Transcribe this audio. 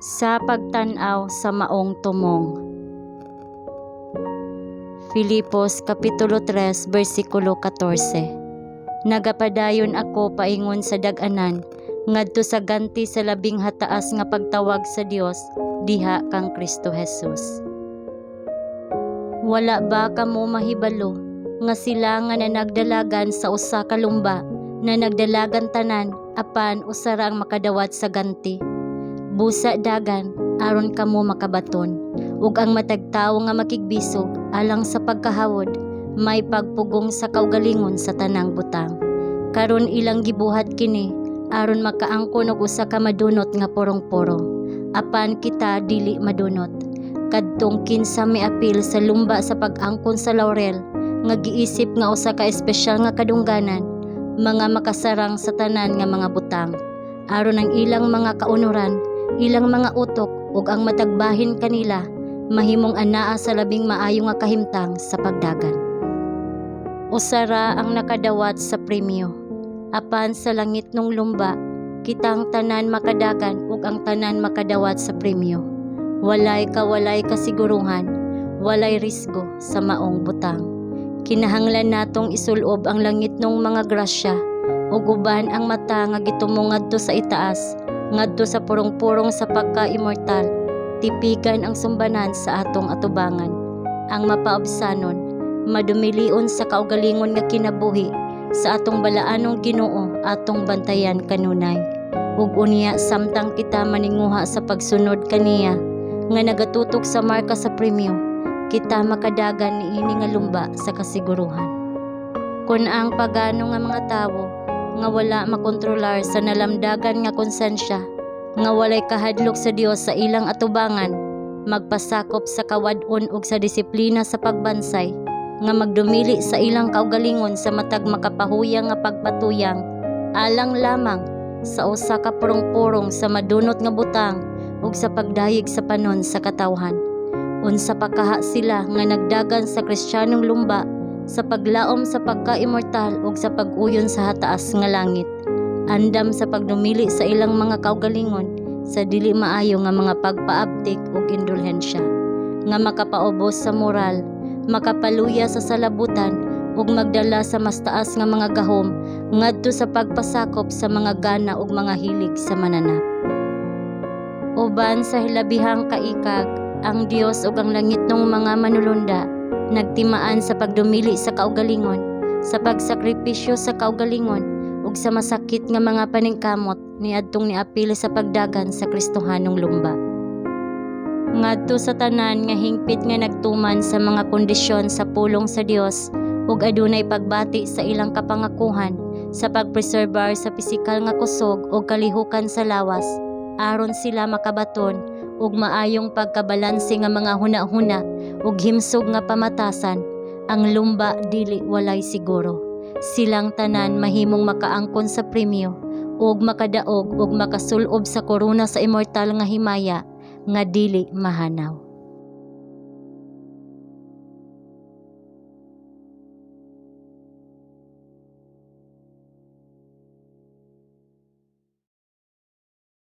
Sa pagtan-aw sa maong tumong. Filipos Kapitulo 3 versikulo 14. Nagapadayon ako paingon sa dag-anan ngadto sa ganti sa labing hataas nga pagtawag sa Dios diha kang Kristo Jesus. Wala ba kamo mahibalo nga sila nga nanagdalagan sa usa ka lumba na nagdalagan tanan apan usarang makadawat sa ganti? Busa dagan aron kamo makabaton ug ang matag tawo nga makigbisog alang sa pagkahawod may pagpugong sa kaugalingon sa tanang butang. Karon ilang gibuhat kini aron makaangkon og usa ka madunot nga porong-porong apan kita dili madunot. Kadtong kinsa miapil sa lumba sa pag-angkon sa laurel nga giisip nga usa ka espesyal nga kadungganan mga makasarang sa tanan nga mga butang aron ang ilang mga kaunoran, ilang mga utok ug ang matagbahin kanila mahimong anaa sa labing maayo nga kahimtang sa pagdagan. Usara ang nakadawat sa premyo apan sa langit nung lumba kitang tanan makadagan ug ang tanan makadawat sa premyo. Walay kasiguruhan, walay risgo sa maong butang. Kinahanglan natong isulob ang langit nung mga grasya ug uban ang mata nga gitumong ngadto sa itaas, ngadto sa purong-purong sa pagka-immortal. Tipigan ang sumbanan sa atong atubangan, ang mapaobsanon, madumilion sa kaugalingon nga kinabuhi sa atong balaanong Ginoo atong bantayan kanunay. Ug unya samtang kita maninguha sa pagsunod kaniya nga nagatutok sa marka sa premyo, kita makadagan niini nga lumba sa kasiguruhan. Kun ang pagano nga mga tawo nga wala makontrolar sa nalamdagan nga konsensya, nga walay kahadlok sa Dios sa ilang atubangan, magpasakop sa kawad-on ug sa disiplina sa pagbansay, nga magdumili sa ilang kaugalingon sa matag makapahuyang nga pagpatuyang, alang lamang sa usa ka purong-purong sa madunot nga butang ug sa pagdayeg sa panon sa katawhan. Unsa pa kaha sila nga nagdagan sa Kristiyanong lumba sa paglaom sa pagka-immortal ug sa pag-uyon sa hataas nga langit, andam sa pagdumili sa ilang mga kaugalingon sa dili maayo nga mga pagpaabtik ug indulhensya, nga makapaubos sa moral, makapaluya sa salabutan ug magdala sa mas taas nga mga gahom ngadto sa pagpasakop sa mga gana ug mga hilig sa mananap. Uban sa hilabihang kaikag, ang Dios ug ang langit nung mga manulunda nagtimaan sa pagdumili sa kaugalingon, sa pagsakripisyo sa kaugalingon ug sa masakit nga mga paningkamot niadtong niapil sa pagdagan sa Kristohanong lumba. Ngadto sa tanan nga hingpit nga nagtuman sa mga kondisyon sa pulong sa Dios ug adunay pagbati sa ilang kapangakuhan sa pagpreserbar sa pisikal nga kusog ug kalihukan sa lawas aron sila makabaton ug maayong pagkabalanse nga mga huna-huna ug himsog nga pamatasan, ang lumba dili walay siguro. Silang tanan mahimong makaangkon sa premyo ug makadaog ug makasulob sa korona sa immortal nga himaya nga dili mahanaw.